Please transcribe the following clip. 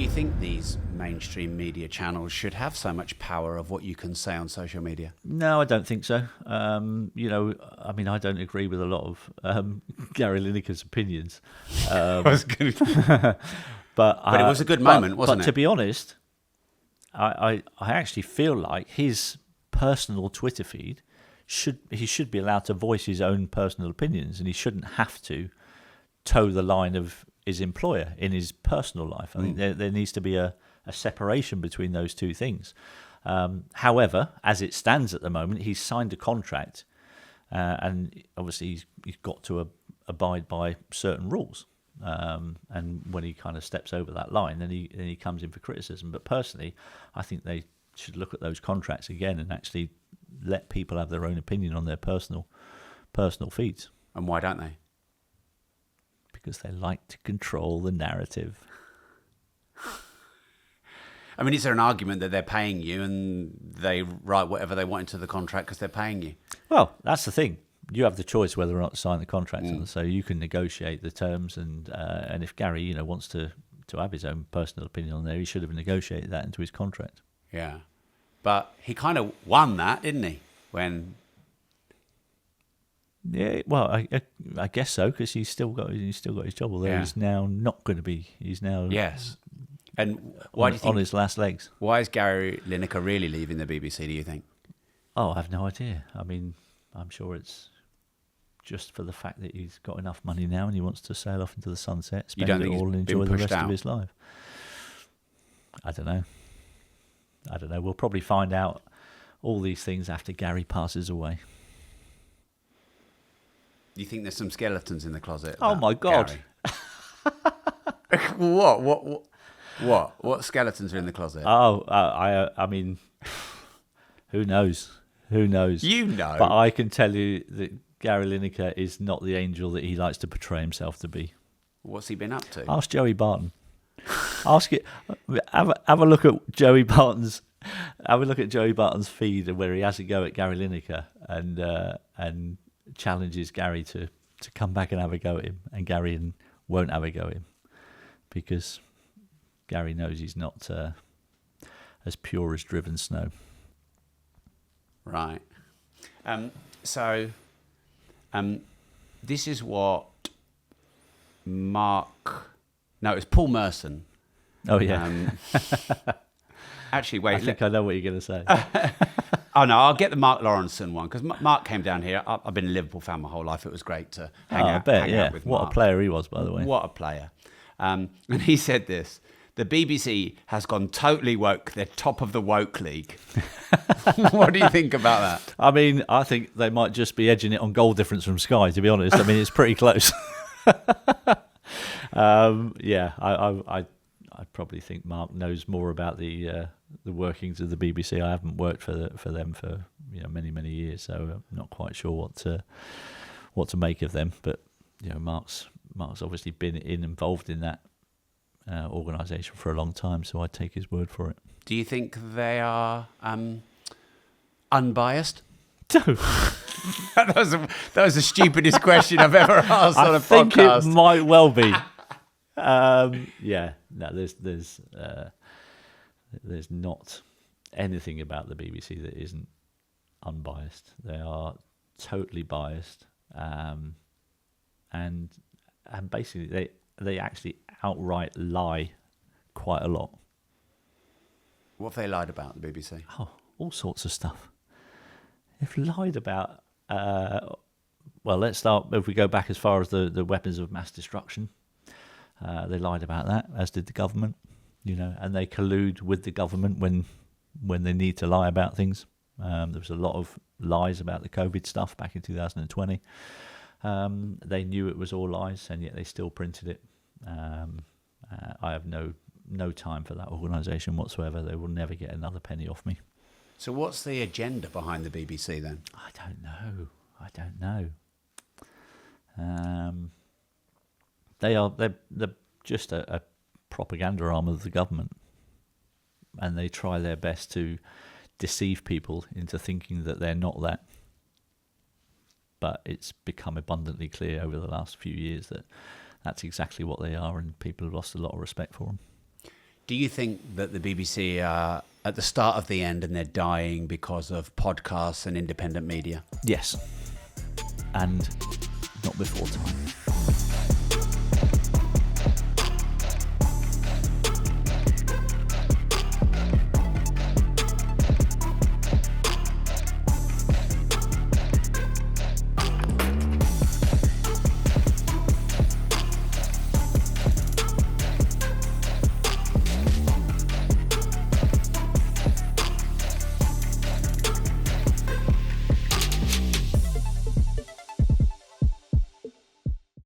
you think these mainstream media channels should have so much power of what you can say on social media? No, I don't think so. I don't agree with a lot of Garry Lineker's opinions. I was going but it was a good moment, wasn't it? But to be honest, I actually feel like his personal Twitter feed he should be allowed to voice his own personal opinions, and he shouldn't have to toe the line of his employer in his personal life. I think there needs to be a separation between those two things. However, as it stands at the moment, he's signed a contract, and obviously he's got to abide by certain rules. And when he kind of steps over that line, then he comes in for criticism. But personally, I think they should look at those contracts again and actually let people have their own opinion on their personal feeds. And why don't they? Because they like to control the narrative. I mean, is there an argument that they're paying you and they write whatever they want into the contract because they're paying you? Well, that's the thing. You have the choice whether or not to sign the contract, so you can negotiate the terms. And if Garry, wants to have his own personal opinion on there, he should have negotiated that into his contract. Yeah, but he kind of won that, didn't he? When yeah, well, I guess so, because he's still got his job. Although he's now not going to be. He's now yes. And why do you think, on his last legs? Why is Garry Lineker really leaving the BBC? Do you think? Oh, I have no idea. I mean, I'm sure it's just for the fact that he's got enough money now and he wants to sail off into the sunset, spend it all, and enjoy the rest of his life. I don't know. We'll probably find out all these things after Garry passes away. You think there's some skeletons in the closet? Oh my God! What skeletons are in the closet? Oh, I mean, who knows? Who knows? You know. But I can tell you that Garry Lineker is not the angel that he likes to portray himself to be. What's he been up to? Ask Joey Barton. Have a look at Joey Barton's. Have a look at Joey Barton's feed and where he has a go at Garry Lineker and challenges Garry to come back and have a go at him, and Garry won't have a go at him because Garry knows he's not as pure as driven snow. Right. This is what it's Paul Merson. Oh, yeah. Actually, wait. I think I know what you're going to say. Oh, no, I'll get the Mark Lawrenson one, because Mark came down here. I've been a Liverpool fan my whole life. It was great to hang out with Mark. What a player he was, by the way. What a player. And he said this: the BBC has gone totally woke. They're top of the woke league. What do you think about that? I mean, I think they might just be edging it on goal difference from Sky, to be honest. I mean, it's pretty close. I probably think Mark knows more about the workings of the BBC. I haven't worked for them for many years, so I'm not quite sure what to make of them. But Mark's obviously been involved in that organisation for a long time, so I'd take his word for it. Do you think they are unbiased? That was the stupidest question I've ever asked on a podcast. I think it might well be. There's not anything about the BBC that isn't unbiased. They are totally biased, and basically they actually outright lie quite a lot. What have they lied about, the BBC? Oh, all sorts of stuff. They've lied about. Well, let's start. If we go back as far as the weapons of mass destruction. They lied about that, as did the government, and they collude with the government when they need to lie about things. There was a lot of lies about the COVID stuff back in 2020. They knew it was all lies, and yet they still printed it. I have no time for that organisation whatsoever. They will never get another penny off me. So what's the agenda behind the BBC then? I don't know. They're just a propaganda arm of the government, and they try their best to deceive people into thinking that they're not that. But it's become abundantly clear over the last few years that that's exactly what they are, and people have lost a lot of respect for them. Do you think that the BBC are at the start of the end and they're dying because of podcasts and independent media? Yes. And not before time.